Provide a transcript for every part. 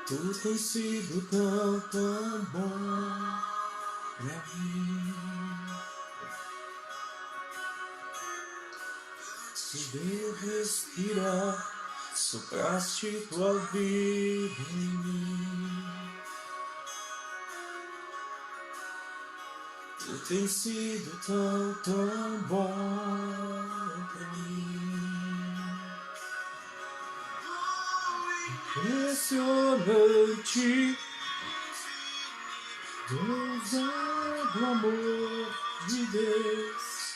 Tu tem sido tão, tão bom pra mim. Poder respirar, sopraste tua vida em mim. Tu tem sido tão, tão bom pra mim. Impressionante, Deus do amor de Deus,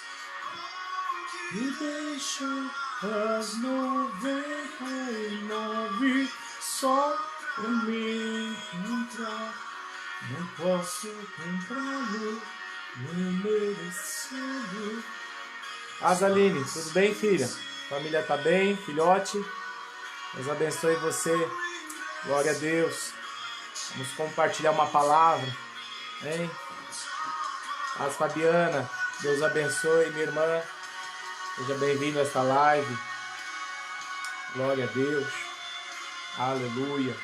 e deixa as 99 só pra me encontrar. Não posso comprá-lo, nem merecê-lo. Azaline, tudo bem, filha? Família tá bem, filhote? Deus abençoe você. Glória a Deus. Vamos compartilhar uma palavra, hein? As Fabiana, Deus abençoe, minha irmã. Seja bem-vindo a esta live. Glória a Deus. Aleluia.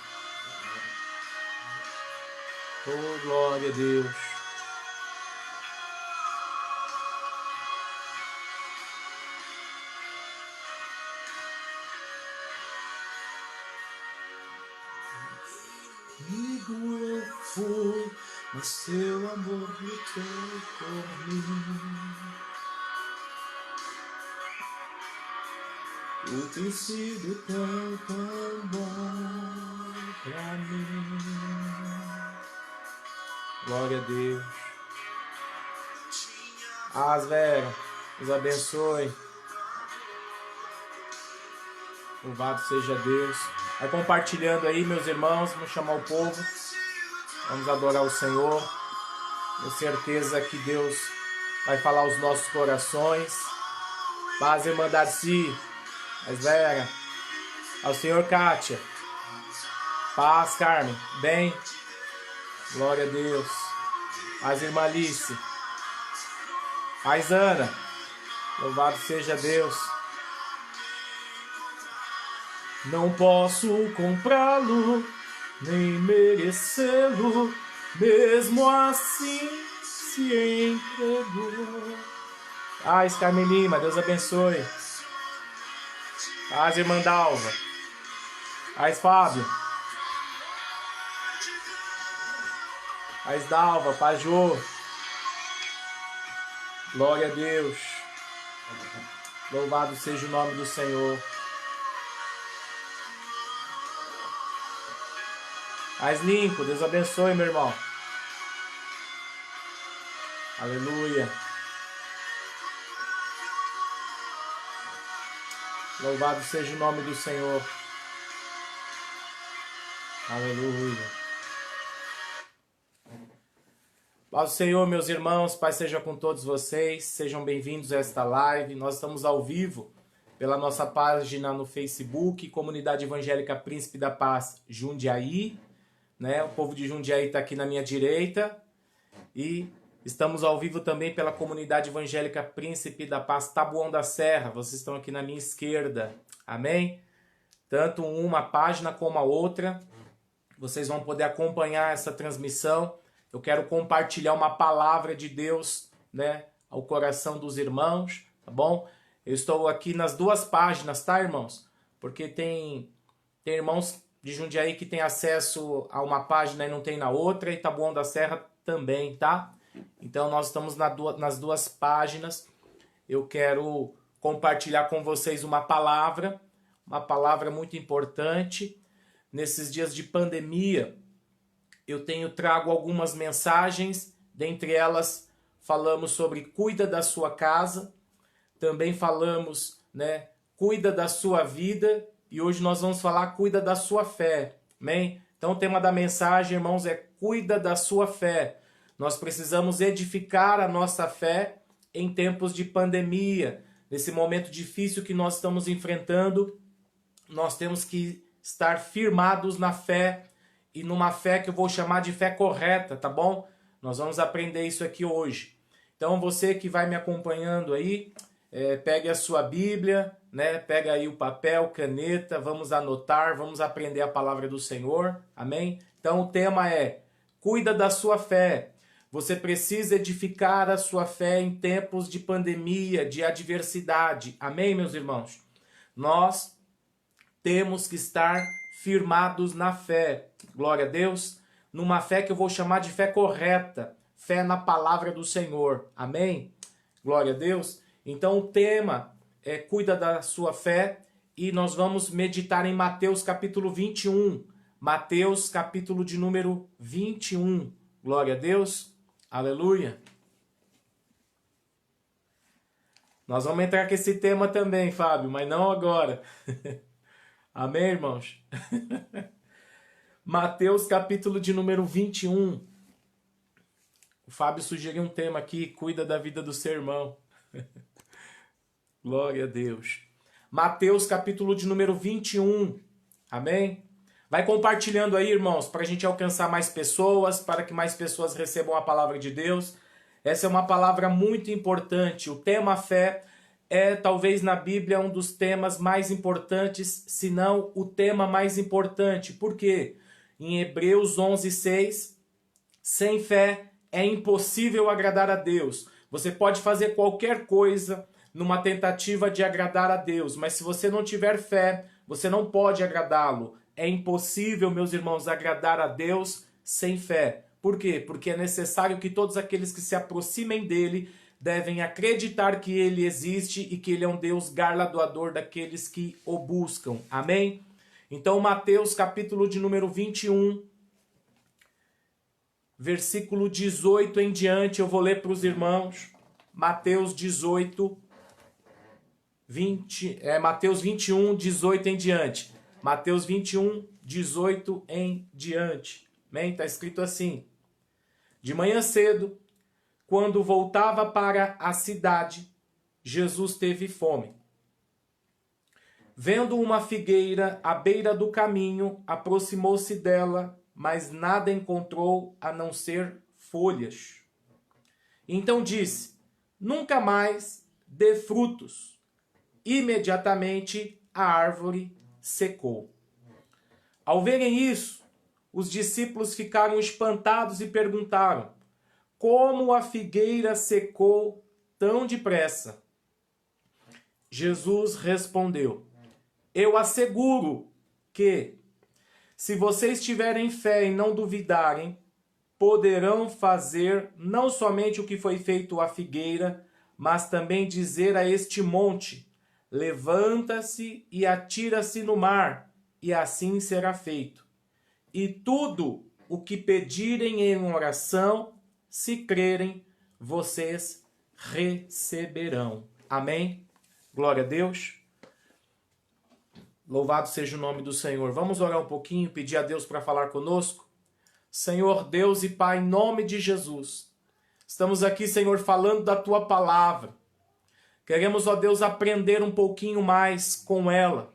Oh, glória a Deus. Comigo eu fui, mas seu amor lutou por mim. Tu tem sido tão, tão bom pra mim. Glória a Deus. Vera, Deus abençoe. Louvado seja Deus. Vai compartilhando aí, meus irmãos. Vamos chamar o povo. Vamos adorar o Senhor. Tenho certeza que Deus vai falar aos nossos corações. Paz, irmã Darcy. Vera. Ao Senhor, Kátia. Paz, Carmen. Bem. Glória a Deus. Paz, irmã Alice. Paz, Ana. Louvado seja Deus. Não posso comprá-lo, nem merecê-lo, mesmo assim se entregou. Paz, Carmen Lima, Deus abençoe. Paz, irmã Dalva. Paz, Fábio. Paz, Dalva. Paz, Jô. Glória a Deus. Louvado seja o nome do Senhor. Paz, Lincoln. Deus abençoe, meu irmão. Aleluia. Louvado seja o nome do Senhor. Aleluia. Paz do Senhor, meus irmãos, Pai seja com todos vocês. Sejam bem-vindos a esta live. Nós estamos ao vivo pela nossa página no Facebook, Comunidade Evangélica Príncipe da Paz, Jundiaí. O povo de Jundiaí está aqui na minha direita. E estamos ao vivo também pela Comunidade Evangélica Príncipe da Paz, Taboão da Serra. Vocês estão aqui na minha esquerda. Amém? Tanto uma página como a outra. Vocês vão poder acompanhar essa transmissão. Eu quero compartilhar uma palavra de Deus, ao coração dos irmãos, tá bom? Eu estou aqui nas duas páginas, tá, irmãos? Porque tem irmãos de Jundiaí que tem acesso a uma página e não tem na outra, e Taboão da Serra também, tá? Então nós estamos nas duas páginas. Eu quero compartilhar com vocês uma palavra muito importante. Nesses dias de pandemia, eu trago algumas mensagens, dentre elas falamos sobre cuida da sua casa, também falamos, cuida da sua vida, e hoje nós vamos falar cuida da sua fé, amém? Então o tema da mensagem, irmãos, é cuida da sua fé. Nós precisamos edificar a nossa fé em tempos de pandemia, nesse momento difícil que nós estamos enfrentando. Nós temos que estar firmados na fé, e numa fé que eu vou chamar de fé correta, tá bom? Nós vamos aprender isso aqui hoje. Então você que vai me acompanhando aí, pegue a sua Bíblia, né? Pega aí o papel, caneta, vamos anotar, vamos aprender a palavra do Senhor, amém? Então o tema é: cuida da sua fé. Você precisa edificar a sua fé em tempos de pandemia, de adversidade, amém, meus irmãos? Nós temos que estar firmados na fé, glória a Deus, numa fé que eu vou chamar de fé correta, fé na palavra do Senhor, amém? Glória a Deus. Então o tema é cuida da sua fé e nós vamos meditar em Mateus capítulo 21, Mateus capítulo de número 21, glória a Deus, aleluia. Nós vamos entrar com esse tema também, Fábio, mas não agora. Amém, irmãos? Mateus capítulo de número 21. O Fábio sugeriu um tema aqui: cuida da vida do seu irmão. Glória a Deus. Mateus capítulo de número 21. Amém? Vai compartilhando aí, irmãos, para a gente alcançar mais pessoas, para que mais pessoas recebam a palavra de Deus. Essa é uma palavra muito importante. O tema fé é talvez na Bíblia um dos temas mais importantes, se não o tema mais importante. Por quê? Em Hebreus 11:6, sem fé é impossível agradar a Deus. Você pode fazer qualquer coisa numa tentativa de agradar a Deus, mas se você não tiver fé, você não pode agradá-lo. É impossível, meus irmãos, agradar a Deus sem fé. Por quê? Porque é necessário que todos aqueles que se aproximem dele devem acreditar que ele existe e que ele é um Deus galardoador daqueles que o buscam. Amém? Então, Mateus capítulo de número 21, versículo 18 em diante, eu vou ler para os irmãos. Mateus 18, Mateus 21, 18 em diante. Mateus 21, 18 em diante. Amém? Está escrito assim: de manhã cedo, quando voltava para a cidade, Jesus teve fome. Vendo uma figueira à beira do caminho, aproximou-se dela, mas nada encontrou a não ser folhas. Então disse: nunca mais dê frutos. Imediatamente a árvore secou. Ao verem isso, os discípulos ficaram espantados e perguntaram: como a figueira secou tão depressa? Jesus respondeu: eu asseguro que, se vocês tiverem fé e não duvidarem, poderão fazer não somente o que foi feito à figueira, mas também dizer a este monte: levanta-se e atira-se no mar, e assim será feito. E tudo o que pedirem em oração, se crerem, vocês receberão. Amém? Glória a Deus. Louvado seja o nome do Senhor. Vamos orar um pouquinho, pedir a Deus para falar conosco? Senhor Deus e Pai, em nome de Jesus, estamos aqui, Senhor, falando da Tua palavra. Queremos, ó Deus, aprender um pouquinho mais com ela.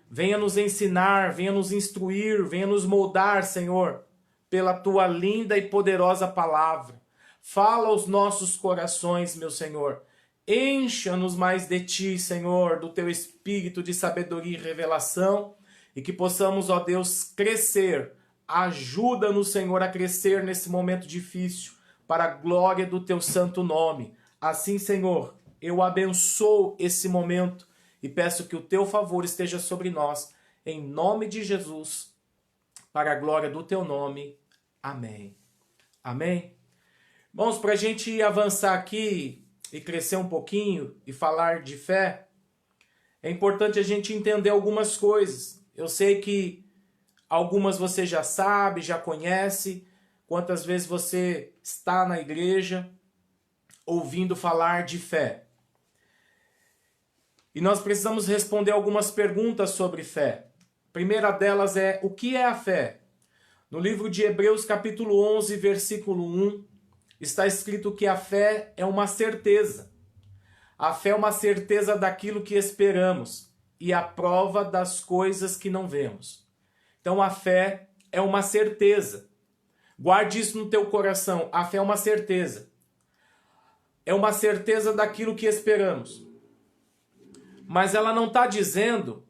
Venha nos ensinar, venha nos instruir, venha nos moldar, Senhor, pela Tua linda e poderosa palavra. Fala aos nossos corações, meu Senhor. Encha-nos mais de Ti, Senhor, do Teu Espírito de sabedoria e revelação, e que possamos, ó Deus, crescer. Ajuda-nos, Senhor, a crescer nesse momento difícil, para a glória do Teu santo nome. Assim, Senhor, eu abençoo esse momento e peço que o Teu favor esteja sobre nós, em nome de Jesus, para a glória do Teu nome. Amém. Amém? Bom, para a gente avançar aqui e crescer um pouquinho e falar de fé, é importante a gente entender algumas coisas. Eu sei que algumas você já sabe, já conhece, quantas vezes você está na igreja ouvindo falar de fé. E nós precisamos responder algumas perguntas sobre fé. A primeira delas é: o que é a fé? No livro de Hebreus capítulo 11, versículo 1, está escrito que a fé é uma certeza. A fé é uma certeza daquilo que esperamos e a prova das coisas que não vemos. Então a fé é uma certeza. Guarde isso no teu coração. A fé é uma certeza. É uma certeza daquilo que esperamos. mas ela não está dizendo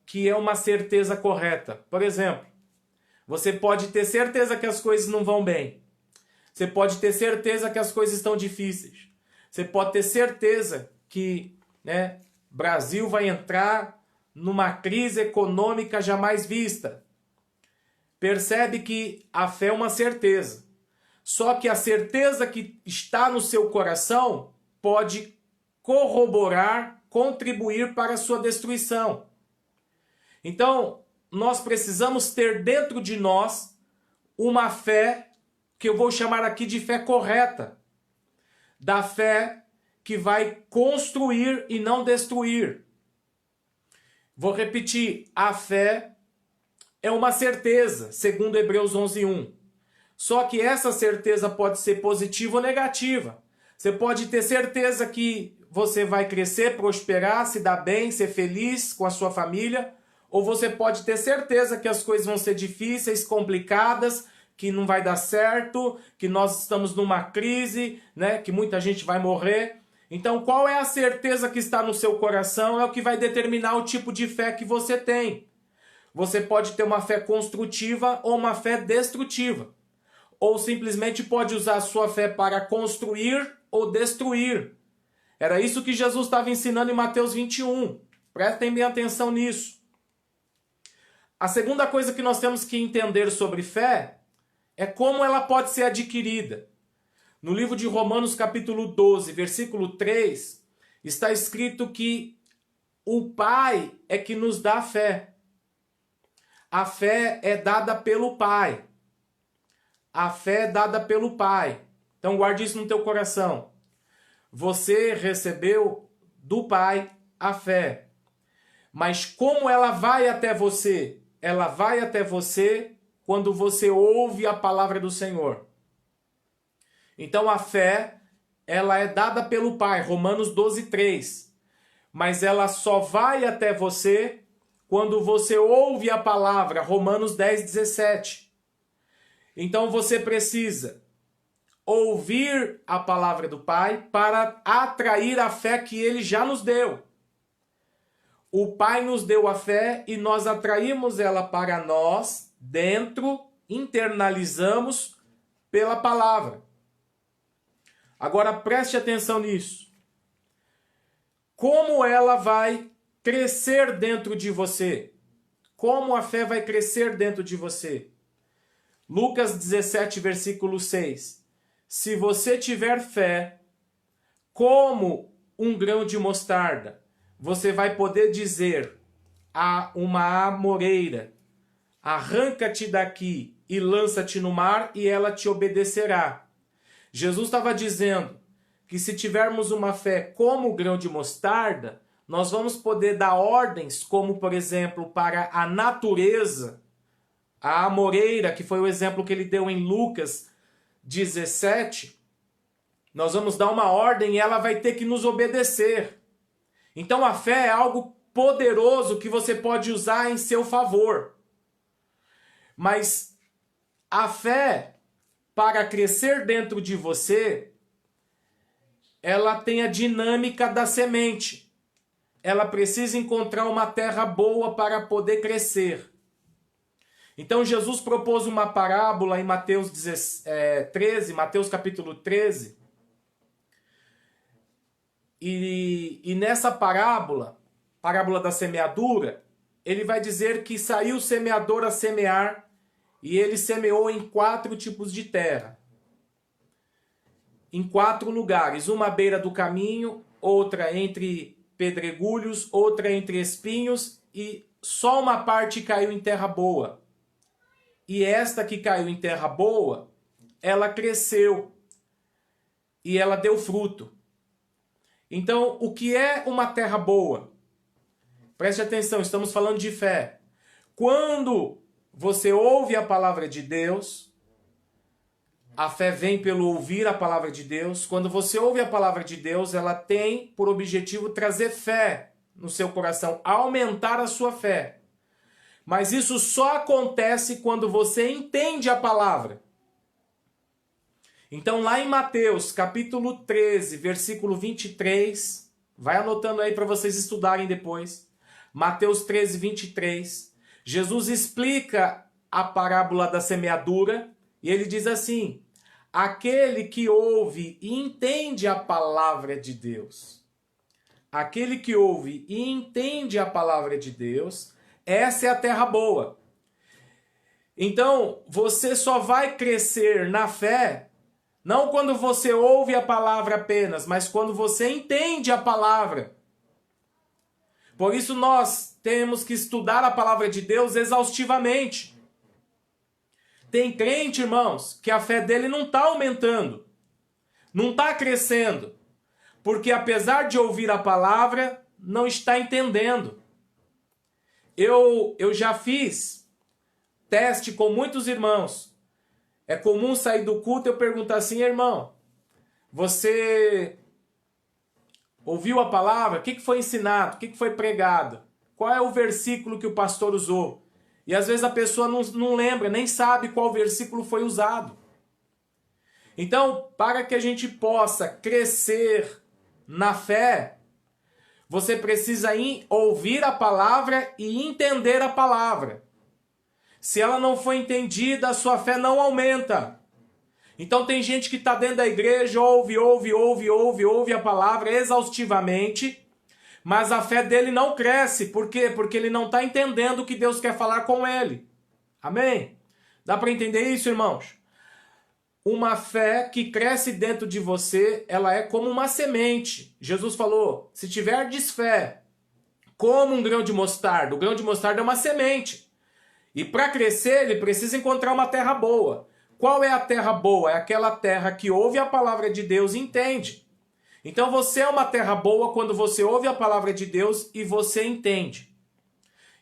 que é uma certeza correta. Por exemplo, você pode ter certeza que as coisas não vão bem. Você pode ter certeza que as coisas estão difíceis. Você pode ter certeza que, Brasil vai entrar numa crise econômica jamais vista. Percebe que a fé é uma certeza. Só que a certeza que está no seu coração pode corroborar, contribuir para a sua destruição. Então, nós precisamos ter dentro de nós uma fé que eu vou chamar aqui de fé correta. Da fé que vai construir e não destruir. Vou repetir, a fé é uma certeza, segundo Hebreus 11:1. Só que essa certeza pode ser positiva ou negativa. Você pode ter certeza que você vai crescer, prosperar, se dar bem, ser feliz com a sua família, ou você pode ter certeza que as coisas vão ser difíceis, complicadas, que não vai dar certo, que nós estamos numa crise, que muita gente vai morrer. Então, qual é a certeza que está no seu coração? É o que vai determinar o tipo de fé que você tem. Você pode ter uma fé construtiva ou uma fé destrutiva. Ou simplesmente pode usar a sua fé para construir ou destruir. Era isso que Jesus estava ensinando em Mateus 21. Prestem bem atenção nisso. A segunda coisa que nós temos que entender sobre fé é como ela pode ser adquirida. No livro de Romanos, capítulo 12, versículo 3, está escrito que o Pai é que nos dá a fé. A fé é dada pelo Pai. A fé é dada pelo Pai. Então guarde isso no teu coração. Você recebeu do Pai a fé. Mas como ela vai até você? Ela vai até você quando você ouve a palavra do Senhor. Então a fé, ela é dada pelo Pai, Romanos 12:3. Mas ela só vai até você quando você ouve a palavra, Romanos 10:17. Então você precisa ouvir a palavra do Pai para atrair a fé que Ele já nos deu. O Pai nos deu a fé e nós atraímos ela para nós, dentro, internalizamos pela palavra. Agora preste atenção nisso. Como ela vai crescer dentro de você? Como a fé vai crescer dentro de você? Lucas 17, versículo 6. Se você tiver fé, como um grão de mostarda, você vai poder dizer a uma amoreira: arranca-te daqui e lança-te no mar, e ela te obedecerá. Jesus estava dizendo que se tivermos uma fé como o grão de mostarda, nós vamos poder dar ordens, como por exemplo para a natureza, a amoreira, que foi o exemplo que ele deu em Lucas 17, nós vamos dar uma ordem e ela vai ter que nos obedecer. Então a fé é algo poderoso que você pode usar em seu favor. Mas a fé, para crescer dentro de você, ela tem a dinâmica da semente. Ela precisa encontrar uma terra boa para poder crescer. Então Jesus propôs uma parábola em Mateus 13, Mateus capítulo 13. E nessa parábola da semeadura, ele vai dizer que saiu o semeador a semear e ele semeou em 4 tipos de terra. Em 4 lugares, uma à beira do caminho, outra entre pedregulhos, outra entre espinhos e só uma parte caiu em terra boa. E esta que caiu em terra boa, ela cresceu e ela deu fruto. Então, o que é uma terra boa? Preste atenção, estamos falando de fé. Quando você ouve a palavra de Deus, a fé vem pelo ouvir a palavra de Deus. Quando você ouve a palavra de Deus, ela tem por objetivo trazer fé no seu coração, aumentar a sua fé. Mas isso só acontece quando você entende a palavra. Então lá em Mateus, capítulo 13, versículo 23, Vai anotando aí para vocês estudarem depois. Mateus 13, 23. Jesus explica a parábola da semeadura e ele diz assim: aquele que ouve e entende a palavra de Deus. Aquele que ouve e entende a palavra de Deus, essa é a terra boa. Então, você só vai crescer na fé, não quando você ouve a palavra apenas, mas quando você entende a palavra. Por isso nós temos que estudar a palavra de Deus exaustivamente. Tem crente, irmãos, que a fé dele não está aumentando, não está crescendo, porque apesar de ouvir a palavra, não está entendendo. Eu já fiz teste com muitos irmãos. É comum sair do culto e eu perguntar assim: irmão, você ouviu a palavra? O que foi ensinado? O que foi pregado? Qual é o versículo que o pastor usou? E às vezes a pessoa não lembra, nem sabe qual versículo foi usado. Então, para que a gente possa crescer na fé, você precisa ouvir a palavra e entender a palavra. Se ela não for entendida, a sua fé não aumenta. Então tem gente que está dentro da igreja, ouve a palavra exaustivamente, mas a fé dele não cresce. Por quê? Porque ele não está entendendo o que Deus quer falar com ele. Amém? Dá para entender isso, irmãos? Uma fé que cresce dentro de você, ela é como uma semente. Jesus falou: se tiverdes fé, como um grão de mostarda. O grão de mostarda é uma semente. E para crescer, ele precisa encontrar uma terra boa. Qual é a terra boa? É aquela terra que ouve a palavra de Deus e entende. Então você é uma terra boa quando você ouve a palavra de Deus e você entende.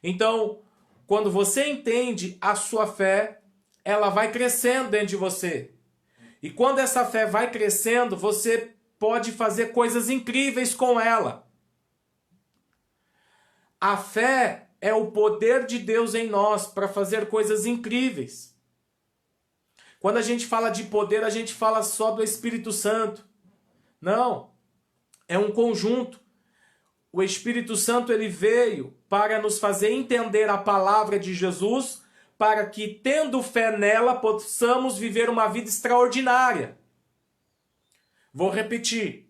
Então, quando você entende, a sua fé, ela vai crescendo dentro de você. E quando essa fé vai crescendo, você pode fazer coisas incríveis com ela. A fé é o poder de Deus em nós para fazer coisas incríveis. Quando a gente fala de poder, a gente fala só do Espírito Santo. Não, é um conjunto. O Espírito Santo ele veio para nos fazer entender a palavra de Jesus, para que, tendo fé nela, possamos viver uma vida extraordinária. Vou repetir.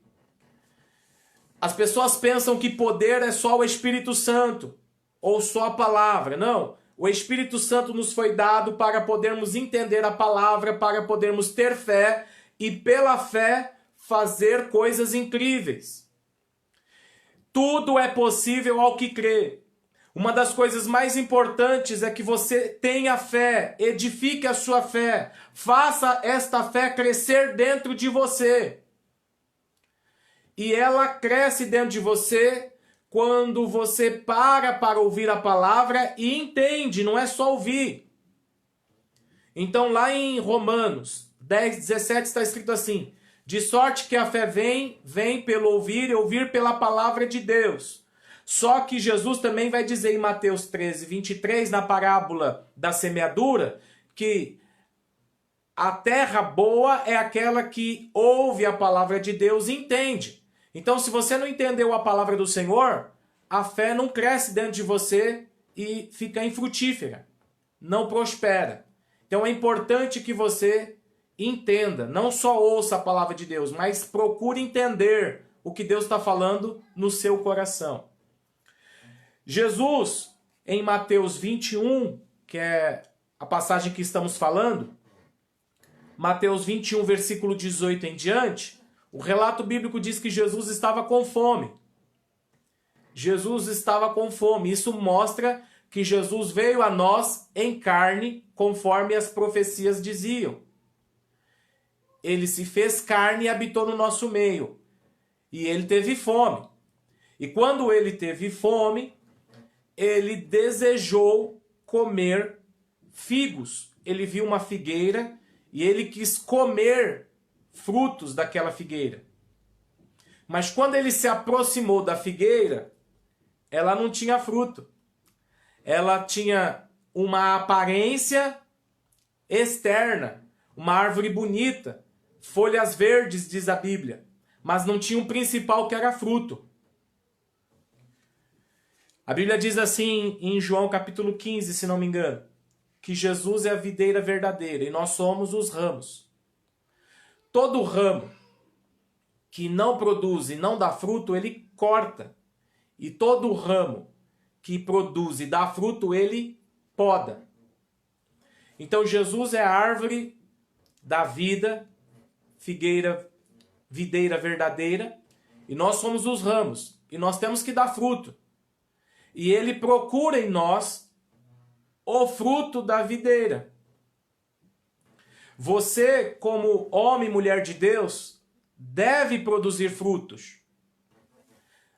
As pessoas pensam que poder é só o Espírito Santo, ou só a palavra. Não, o Espírito Santo nos foi dado para podermos entender a palavra, para podermos ter fé e, pela fé, fazer coisas incríveis. Tudo é possível ao que crê. Uma das coisas mais importantes é que você tenha fé, edifique a sua fé, faça esta fé crescer dentro de você. E ela cresce dentro de você quando você para ouvir a palavra e entende, não é só ouvir. Então lá em Romanos 10, 17 está escrito assim: de sorte que a fé vem pelo ouvir e ouvir pela palavra de Deus. Só que Jesus também vai dizer em Mateus 13, 23, na parábola da semeadura, que a terra boa é aquela que ouve a palavra de Deus e entende. Então, se você não entendeu a palavra do Senhor, a fé não cresce dentro de você e fica infrutífera, não prospera. Então, é importante que você entenda, não só ouça a palavra de Deus, mas procure entender o que Deus está falando no seu coração. Jesus, em Mateus 21, que é a passagem que estamos falando, Mateus 21, versículo 18 em diante, o relato bíblico diz que Jesus estava com fome. Jesus estava com fome. Isso mostra que Jesus veio a nós em carne, conforme as profecias diziam. Ele se fez carne e habitou no nosso meio. E ele teve fome. E quando ele teve fome, ele desejou comer figos. Ele viu uma figueira e ele quis comer frutos daquela figueira. Mas quando ele se aproximou da figueira, ela não tinha fruto. Ela tinha uma aparência externa, uma árvore bonita, folhas verdes, diz a Bíblia, mas não tinha um principal que era fruto. A Bíblia diz assim em João capítulo 15, se não me engano, que Jesus é a videira verdadeira e nós somos os ramos. Todo ramo que não produz e não dá fruto, ele corta. E todo ramo que produz e dá fruto, ele poda. Então Jesus é a árvore da vida, videira verdadeira, e nós somos os ramos, e nós temos que dar fruto. E ele procura em nós o fruto da videira. Você, como homem e mulher de Deus, deve produzir frutos.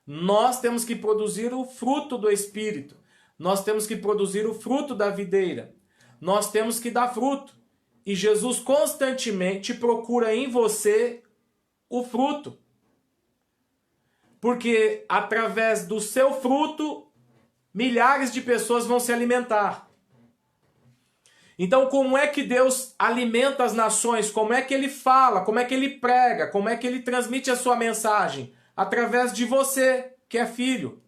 Nós temos que produzir o fruto do Espírito. Nós temos que produzir o fruto da videira. Nós temos que dar fruto. E Jesus constantemente procura em você o fruto. Porque através do seu fruto, milhares de pessoas vão se alimentar. Então, como é que Deus alimenta as nações? Como é que ele fala? Como é que ele prega? Como é que ele transmite a sua mensagem? Através de você, que é filho.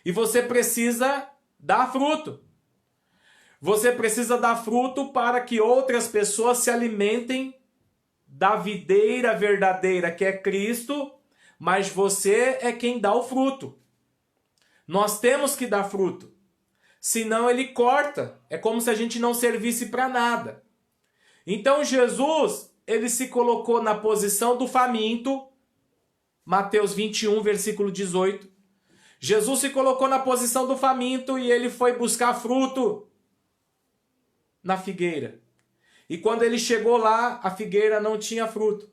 E você precisa dar fruto. Você precisa dar fruto para que outras pessoas se alimentem da videira verdadeira, que é Cristo, mas você é quem dá o fruto. Nós temos que dar fruto. Senão ele corta. É como se a gente não servisse para nada. Então Jesus, ele se colocou na posição do faminto. Mateus 21, versículo 18. Jesus se colocou na posição do faminto e ele foi buscar fruto na figueira. E quando ele chegou lá, a figueira não tinha fruto.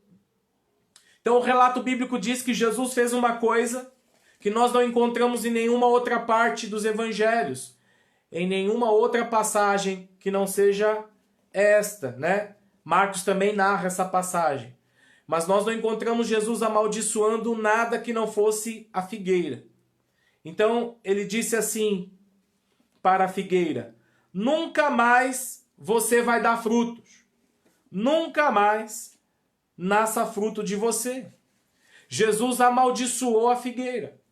Então o relato bíblico diz que Jesus fez uma coisa que nós não encontramos em nenhuma outra parte dos evangelhos, em nenhuma outra passagem que não seja esta, né? Marcos também narra essa passagem. Mas nós não encontramos Jesus amaldiçoando nada que não fosse a figueira. Então ele disse assim para a figueira: nunca mais você vai dar frutos. Nunca mais nasça fruto de você. Jesus amaldiçoou a figueira.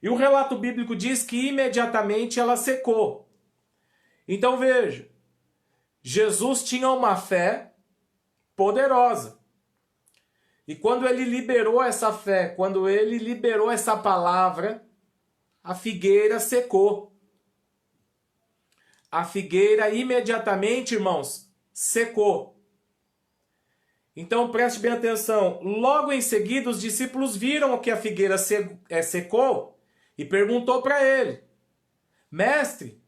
E o relato bíblico diz que imediatamente ela secou. Então veja, Jesus tinha uma fé poderosa. E quando ele liberou essa fé, quando ele liberou essa palavra, a figueira secou. A figueira imediatamente, irmãos, secou. Então preste bem atenção. Logo em seguida, os discípulos viram que a figueira secou e perguntou para ele: mestre,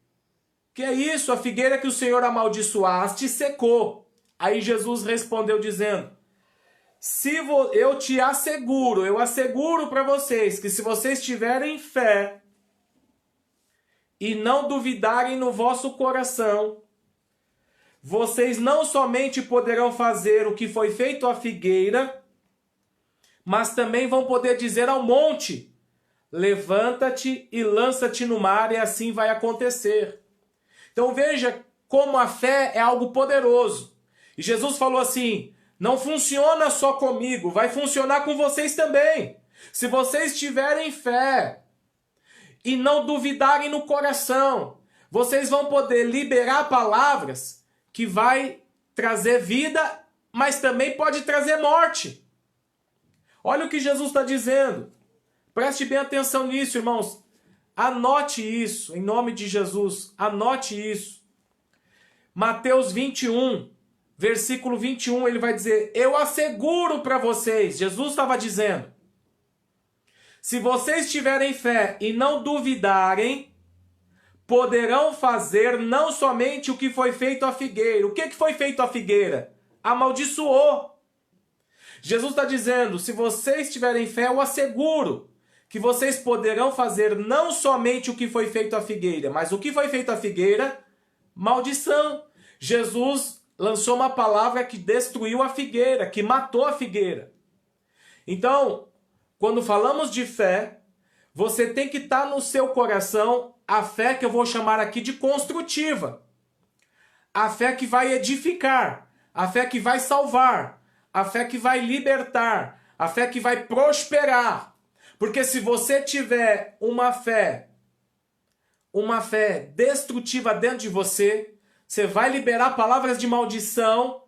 que é isso? A figueira que o Senhor amaldiçoaste secou. Aí Jesus respondeu dizendo: eu asseguro para vocês que se vocês tiverem fé e não duvidarem no vosso coração, vocês não somente poderão fazer o que foi feito à figueira, mas também vão poder dizer ao monte: levanta-te e lança-te no mar, e assim vai acontecer. Então veja como a fé é algo poderoso. E Jesus falou assim: não funciona só comigo, vai funcionar com vocês também. Se vocês tiverem fé e não duvidarem no coração, vocês vão poder liberar palavras que vai trazer vida, mas também pode trazer morte. Olha o que Jesus está dizendo. Preste bem atenção nisso, irmãos. Anote isso, em nome de Jesus. Anote isso. Mateus 21, versículo 21, ele vai dizer: eu asseguro para vocês, Jesus estava dizendo, se vocês tiverem fé e não duvidarem, poderão fazer não somente o que foi feito à figueira. O que foi feito à figueira? Amaldiçoou. Jesus está dizendo: se vocês tiverem fé, eu asseguro que vocês poderão fazer não somente o que foi feito à figueira, mas o que foi feito à figueira? Maldição. Jesus lançou uma palavra que destruiu a figueira, que matou a figueira. Então, quando falamos de fé, você tem que estar no seu coração a fé que eu vou chamar aqui de construtiva. A fé que vai edificar, a fé que vai salvar, a fé que vai libertar, a fé que vai prosperar. Porque se você tiver uma fé uma fé destrutiva dentro de você, você vai liberar palavras de maldição,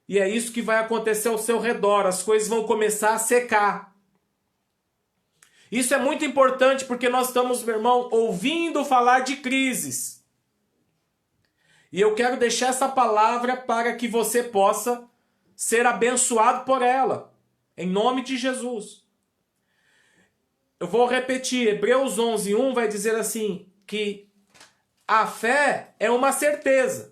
e é isso que vai acontecer ao seu redor, as coisas vão começar a secar. Isso é muito importante porque nós estamos, meu irmão, ouvindo falar de crises. E eu quero deixar essa palavra para que você possa ser abençoado por ela, em nome de Jesus. Eu vou repetir, Hebreus 11:1 vai dizer assim, que a fé é uma certeza.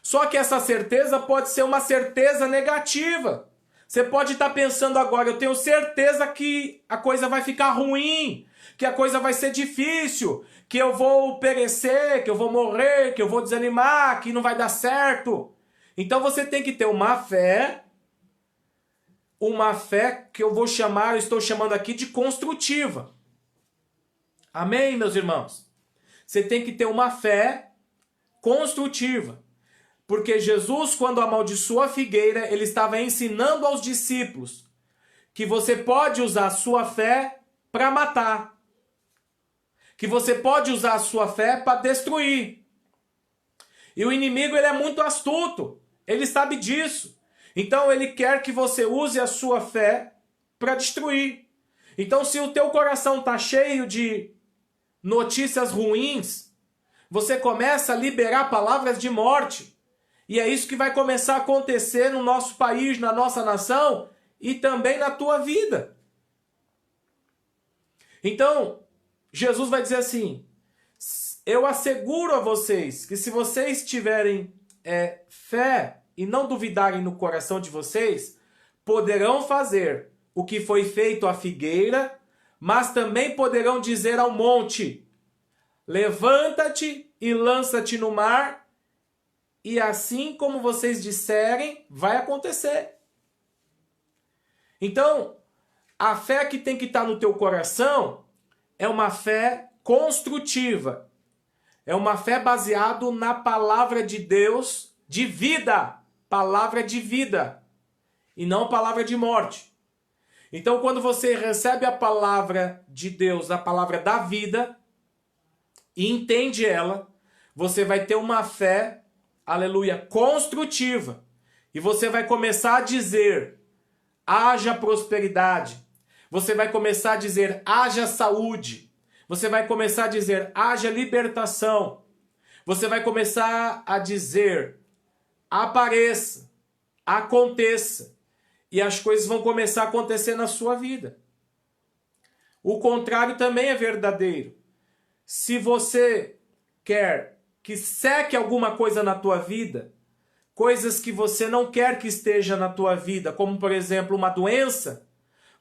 Só que essa certeza pode ser uma certeza negativa. Você pode estar pensando agora, eu tenho certeza que a coisa vai ficar ruim, que a coisa vai ser difícil, que eu vou perecer, que eu vou morrer, que eu vou desanimar, que não vai dar certo. Então você tem que ter uma fé que eu estou chamando aqui de construtiva. Amém, meus irmãos? Você tem que ter uma fé construtiva. Porque Jesus, quando amaldiçoou a figueira, ele estava ensinando aos discípulos que você pode usar a sua fé para matar. Que você pode usar a sua fé para destruir. E o inimigo, ele é muito astuto. Ele sabe disso. Então ele quer que você use a sua fé para destruir. Então se o teu coração está cheio de notícias ruins, você começa a liberar palavras de morte. E é isso que vai começar a acontecer no nosso país, na nossa nação e também na tua vida. Então, Jesus vai dizer assim, eu asseguro a vocês que se vocês tiverem fé e não duvidarem no coração de vocês, poderão fazer o que foi feito à figueira, mas também poderão dizer ao monte, levanta-te e lança-te no mar, e assim como vocês disserem, vai acontecer. Então, a fé que tem que estar no teu coração é uma fé construtiva. É uma fé baseada na palavra de Deus de vida. Palavra de vida. E não palavra de morte. Então, quando você recebe a palavra de Deus, a palavra da vida, e entende ela, você vai ter uma fé, aleluia, construtiva. E você vai começar a dizer, haja prosperidade. Você vai começar a dizer, haja saúde. Você vai começar a dizer, haja libertação. Você vai começar a dizer, apareça, aconteça. E as coisas vão começar a acontecer na sua vida. O contrário também é verdadeiro. Se você quer que seque alguma coisa na tua vida, coisas que você não quer que esteja na tua vida, como por exemplo uma doença,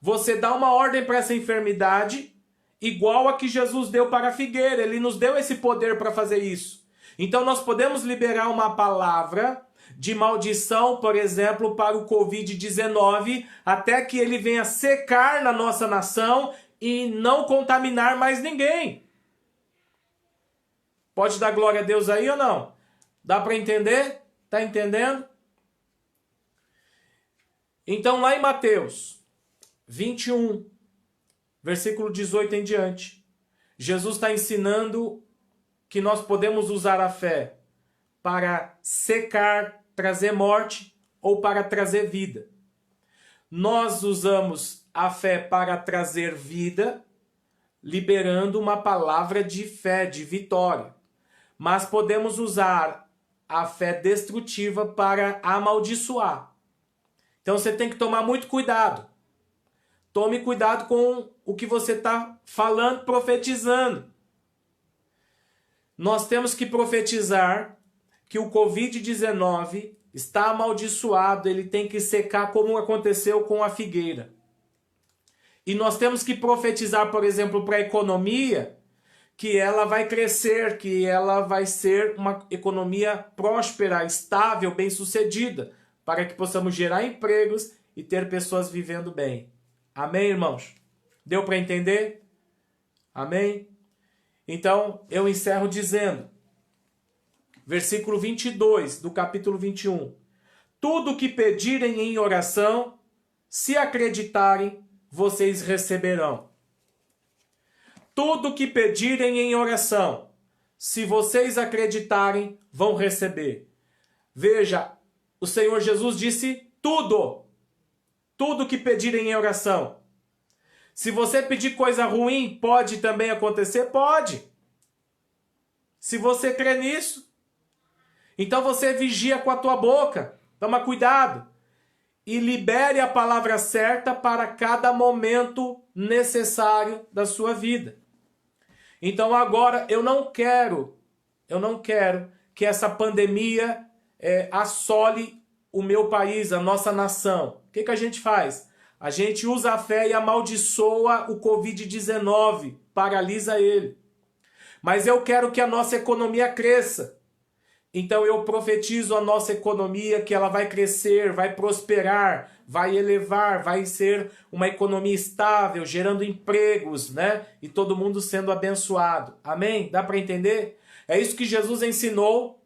você dá uma ordem para essa enfermidade, igual a que Jesus deu para a figueira. Ele nos deu esse poder para fazer isso. Então nós podemos liberar uma palavra de maldição, por exemplo, para o Covid-19, até que ele venha secar na nossa nação e não contaminar mais ninguém. Pode dar glória a Deus aí ou não? Dá para entender? Tá entendendo? Então lá em Mateus 21, versículo 18 em diante, Jesus está ensinando que nós podemos usar a fé para secar, trazer morte ou para trazer vida. Nós usamos a fé para trazer vida, liberando uma palavra de fé, de vitória. Mas podemos usar a fé destrutiva para amaldiçoar. Então você tem que tomar muito cuidado. Tome cuidado com o que você está falando, profetizando. Nós temos que profetizar que o Covid-19 está amaldiçoado, ele tem que secar como aconteceu com a figueira. E nós temos que profetizar, por exemplo, para a economia, que ela vai crescer, que ela vai ser uma economia próspera, estável, bem-sucedida, para que possamos gerar empregos e ter pessoas vivendo bem. Amém, irmãos? Deu para entender? Amém? Então, eu encerro dizendo, versículo 22 do capítulo 21. Tudo o que pedirem em oração, se acreditarem, vocês receberão. Tudo o que pedirem em oração, se vocês acreditarem, vão receber. Veja, o Senhor Jesus disse tudo. Tudo que pedirem em oração. Se você pedir coisa ruim, pode também acontecer? Pode. Se você crê nisso. Então você vigia com a tua boca. Toma cuidado. E libere a palavra certa para cada momento necessário da sua vida. Então agora eu não quero que essa pandemia assole o meu país, a nossa nação. O que a gente faz? A gente usa a fé e amaldiçoa o Covid-19, paralisa ele. Mas eu quero que a nossa economia cresça. Então eu profetizo a nossa economia que ela vai crescer, vai prosperar, vai elevar, vai ser uma economia estável, gerando empregos, né? E todo mundo sendo abençoado. Amém? Dá para entender? É isso que Jesus ensinou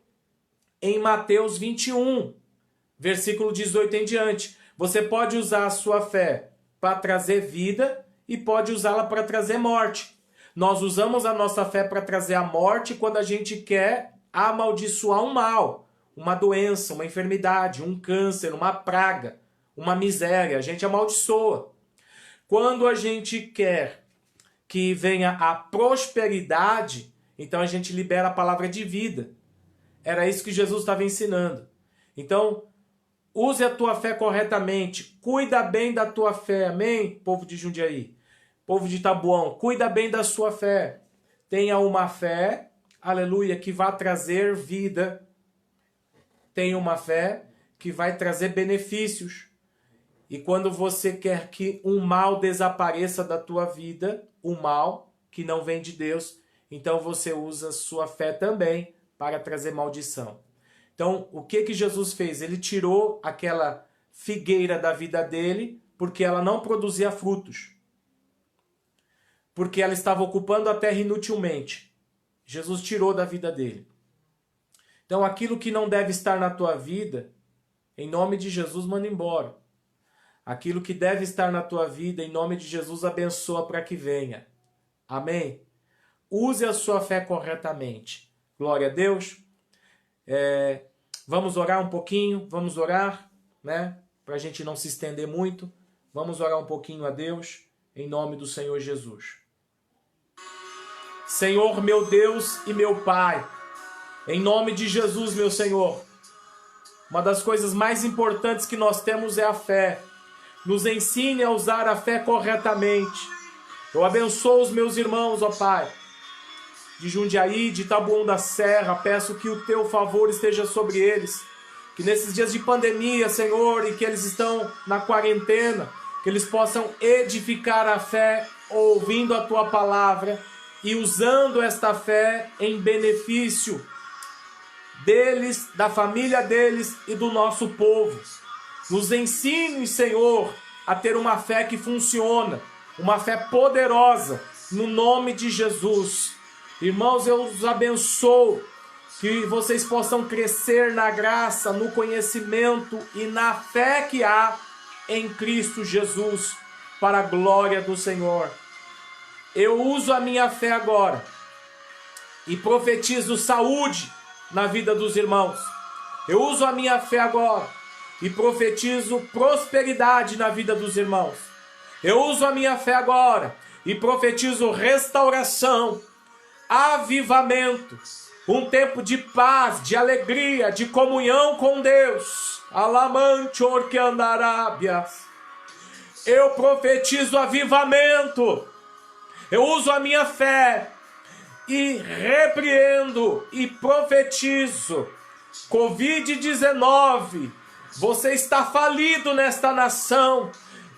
em Mateus 21, versículo 18 em diante. Você pode usar a sua fé para trazer vida e pode usá-la para trazer morte. Nós usamos a nossa fé para trazer a morte quando a gente quer amaldiçoar um mal, uma doença, uma enfermidade, um câncer, uma praga, uma miséria. A gente amaldiçoa. Quando a gente quer que venha a prosperidade, então a gente libera a palavra de vida. Era isso que Jesus estava ensinando. Então, use a tua fé corretamente. Cuida bem da tua fé. Amém? Povo de Jundiaí. Povo de Taboão. Cuida bem da sua fé. Tenha uma fé, aleluia, que vai trazer vida. Tenha uma fé que vai trazer benefícios. E quando você quer que um mal desapareça da tua vida, o mal que não vem de Deus, então você usa sua fé também para trazer maldição. Então, o que Jesus fez? Ele tirou aquela figueira da vida dele, porque ela não produzia frutos. Porque ela estava ocupando a terra inutilmente. Jesus tirou da vida dele. Então, aquilo que não deve estar na tua vida, em nome de Jesus, manda embora. Aquilo que deve estar na tua vida, em nome de Jesus, abençoa para que venha. Amém? Use a sua fé corretamente. Glória a Deus. Vamos orar um pouquinho, vamos orar, né? Para a gente não se estender muito. Vamos orar um pouquinho a Deus, em nome do Senhor Jesus. Senhor, meu Deus e meu Pai, em nome de Jesus, meu Senhor, uma das coisas mais importantes que nós temos é a fé. Nos ensine a usar a fé corretamente. Eu abençoo os meus irmãos, ó Pai, de Jundiaí, de Taboão da Serra, peço que o teu favor esteja sobre eles, que nesses dias de pandemia, Senhor, e que eles estão na quarentena, que eles possam edificar a fé, ouvindo a tua palavra e usando esta fé em benefício deles, da família deles e do nosso povo. Nos ensine, Senhor, a ter uma fé que funciona, uma fé poderosa, no nome de Jesus. Irmãos, eu os abençoo, que vocês possam crescer na graça, no conhecimento e na fé que há em Cristo Jesus, para a glória do Senhor. Eu uso a minha fé agora e profetizo saúde na vida dos irmãos. Eu uso a minha fé agora e profetizo prosperidade na vida dos irmãos. Eu uso a minha fé agora e profetizo restauração, avivamento, um tempo de paz, de alegria, de comunhão com Deus. Alamante orqueandarábias. Eu profetizo avivamento. Eu uso a minha fé e repreendo e profetizo. Covid-19, você está falido nesta nação.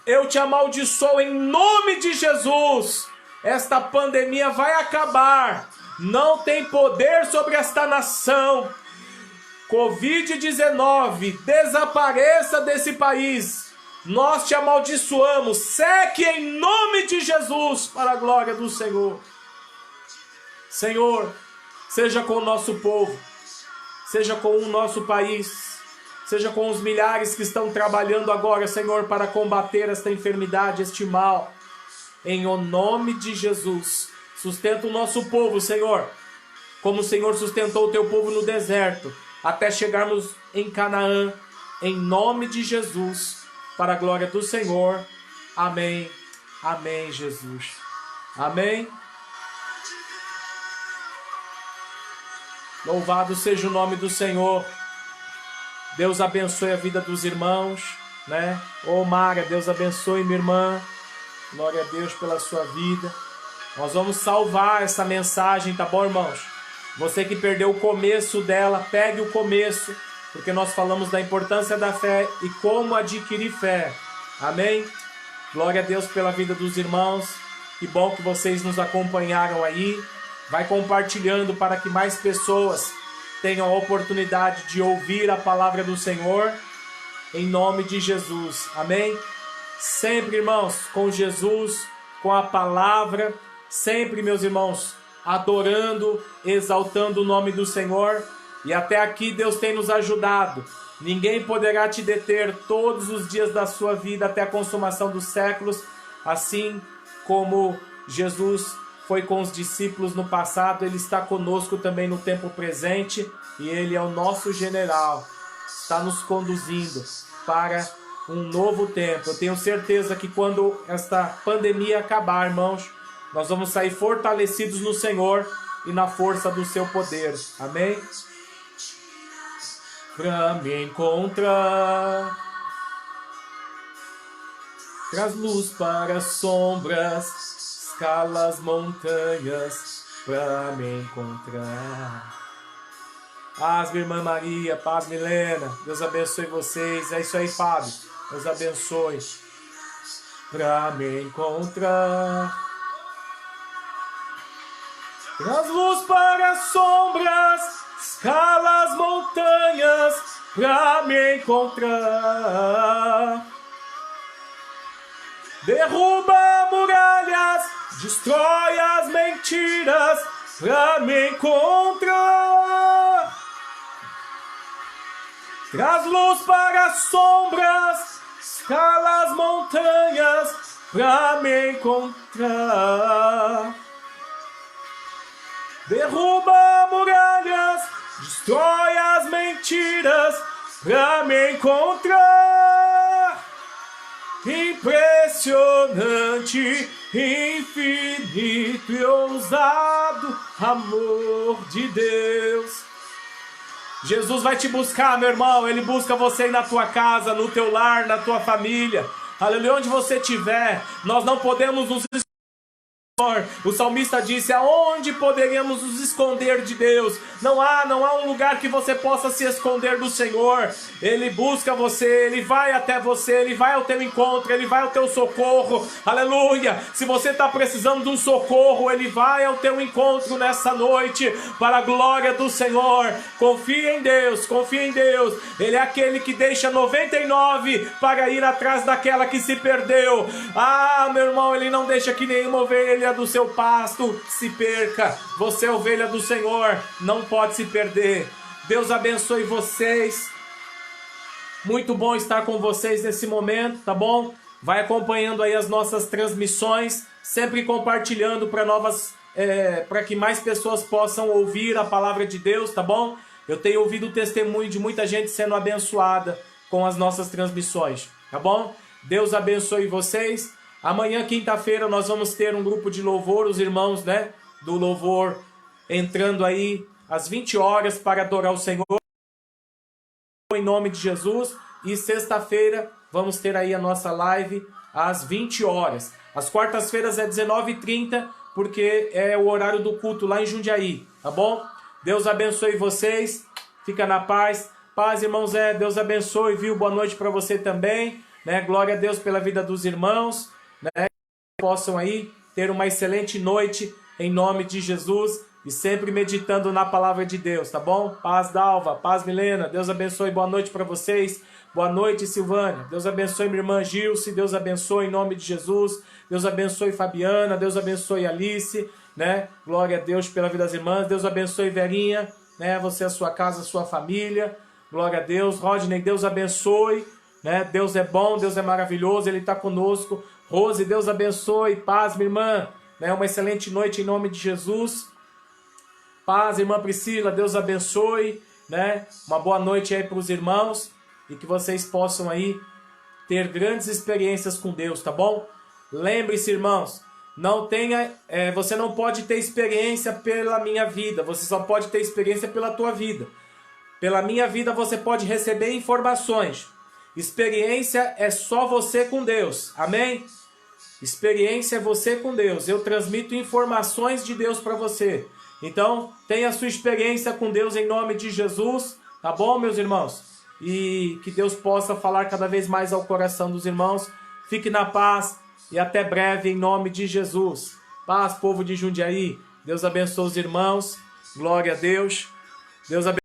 Eu te amaldiçoo em nome de Jesus. Esta pandemia vai acabar. Não tem poder sobre esta nação. Covid-19, desapareça desse país. Nós te amaldiçoamos. Seque em nome de Jesus, para a glória do Senhor. Senhor, seja com o nosso povo, seja com o nosso país, seja com os milhares que estão trabalhando agora, Senhor, para combater esta enfermidade, este mal. Em o nome de Jesus, sustenta o nosso povo, Senhor. como o Senhor sustentou o teu povo no deserto, até chegarmos em Canaã, em nome de Jesus, para a glória do Senhor. Amém. Amém, Jesus. Amém. Louvado seja o nome do Senhor. Deus abençoe a vida dos irmãos, né? Ô Mara, Deus abençoe minha irmã. Glória a Deus pela sua vida. Nós vamos salvar essa mensagem, tá bom, irmãos? Você que perdeu o começo dela, pegue o começo, porque nós falamos da importância da fé e como adquirir fé. Amém? Glória a Deus pela vida dos irmãos. Que bom que vocês nos acompanharam aí. Vai compartilhando para que mais pessoas tenham a oportunidade de ouvir a palavra do Senhor. Em nome de Jesus. Amém? Sempre, irmãos, com Jesus, com a palavra. Sempre, meus irmãos, adorando, exaltando o nome do Senhor. E até aqui Deus tem nos ajudado. Ninguém poderá te deter todos os dias da sua vida até a consumação dos séculos, assim como Jesus foi com os discípulos no passado, Ele está conosco também no tempo presente, e Ele é o nosso general, está nos conduzindo para um novo tempo. Eu tenho certeza que quando esta pandemia acabar, irmãos, nós vamos sair fortalecidos no Senhor e na força do seu poder. Amém? Pra me encontrar, traz luz para as sombras, escala as montanhas pra me encontrar. Paz, minha irmã Maria, paz, Milena, Deus abençoe vocês. É isso aí, Fábio, Deus abençoe. Pra me encontrar, traz luz para as sombras, escala as montanhas pra me encontrar. Derruba muralhas, destrói as mentiras pra me encontrar. Traz luz para as sombras, escala as montanhas pra me encontrar. Derruba muralhas, destrói as mentiras pra me encontrar. Impressionante, infinito e ousado amor de Deus. Jesus vai te buscar, meu irmão. Ele busca você na tua casa, no teu lar, na tua família. Aleluia, onde você estiver. Nós não podemos nos esconder. O salmista disse: aonde poderíamos nos esconder de Deus? Não há um lugar que você possa se esconder do Senhor. Ele busca você, Ele vai até você, Ele vai ao teu encontro, Ele vai ao teu socorro. Aleluia! Se você está precisando de um socorro, Ele vai ao teu encontro nessa noite, para a glória do Senhor. Confia em Deus, confia em Deus. Ele é aquele que deixa 99 para ir atrás daquela que se perdeu. Ah, meu irmão, Ele não deixa que nenhuma ovelha do seu pasto se perca. Você é ovelha do Senhor, não pode se perder. Deus abençoe vocês. Muito bom estar com vocês nesse momento, tá bom? Vai acompanhando aí as nossas transmissões, sempre compartilhando para que mais pessoas possam ouvir a palavra de Deus, tá bom? Eu tenho ouvido o testemunho de muita gente sendo abençoada com as nossas transmissões, tá bom? Deus abençoe vocês. Amanhã, quinta-feira, nós vamos ter um grupo de louvor, os irmãos, né, do louvor, entrando aí às 20 horas para adorar o Senhor, em nome de Jesus. E sexta-feira vamos ter aí a nossa live às 20 horas. As quartas-feiras é 19h30, porque é o horário do culto lá em Jundiaí, tá bom? Deus abençoe vocês, fica na paz. Paz, irmão Zé, Deus abençoe, viu? Boa noite para você também, né? Glória a Deus pela vida dos irmãos, né? Possam aí ter uma excelente noite em nome de Jesus e sempre meditando na palavra de Deus, tá bom? Paz, Dalva, paz, Milena, Deus abençoe, boa noite para vocês. Boa noite, Silvânia, Deus abençoe minha irmã Gilce, Deus abençoe em nome de Jesus. Deus abençoe Fabiana, Deus abençoe Alice, né? Glória a Deus pela vida das irmãs. Deus abençoe Verinha, né? Você, a sua casa, a sua família. Glória a Deus. Rodney, Deus abençoe, né? Deus é bom, Deus é maravilhoso, Ele está conosco. Rose, Deus abençoe. Paz, minha irmã, né? Uma excelente noite em nome de Jesus. Paz, irmã Priscila, Deus abençoe, né? Uma boa noite aí para os irmãos e que vocês possam aí ter grandes experiências com Deus, tá bom? Lembre-se, irmãos, você não pode ter experiência pela minha vida, você só pode ter experiência pela tua vida. Pela minha vida você pode receber informações. Experiência é só você com Deus, amém? Experiência é você com Deus. Eu transmito informações de Deus para você. Então, tenha a sua experiência com Deus em nome de Jesus, tá bom, meus irmãos? E que Deus possa falar cada vez mais ao coração dos irmãos. Fique na paz e até breve em nome de Jesus. Paz, povo de Jundiaí. Deus abençoe os irmãos. Glória a Deus. Deus abençoe.